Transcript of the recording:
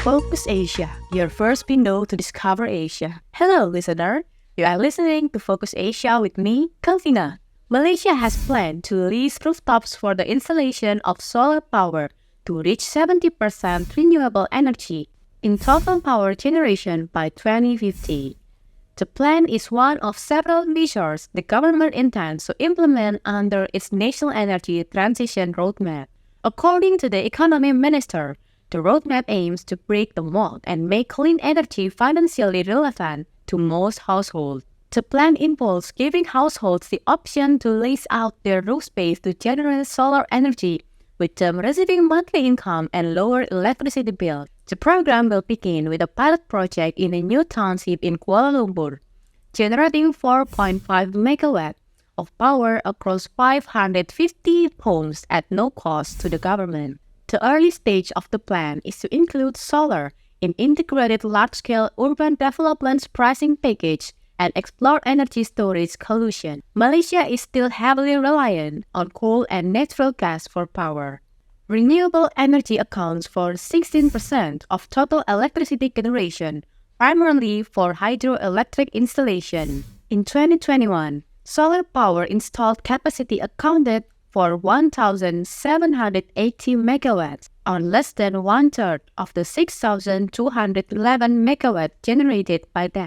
Focus Asia, your first window to discover Asia. Hello, listener. You are listening to Focus Asia with me, Kalvina. Malaysia has planned to lease rooftops for the installation of solar power to reach 70% renewable energy in total power generation by 2050. The plan is one of several measures the government intends to implement under its National Energy Transition Roadmap. According to the Economy Minister, the roadmap aims to break the mold and make clean energy financially relevant to most households. The plan involves giving households the option to lease out their roof space to generate solar energy, with them receiving monthly income and lower electricity bills. The program will begin with a pilot project in a new township in Kuala Lumpur, generating 4.5 megawatts of power across 550 homes at no cost to the government. The early stage of the plan is to include solar in integrated large-scale urban development pricing package and explore energy storage solution. Malaysia is still heavily reliant on coal and natural gas for power. Renewable energy accounts for 16% of total electricity generation, primarily for hydroelectric installation. In 2021, solar power installed capacity accounted for 1,780 megawatts, or less than one-third of the 6,211 megawatts generated by that.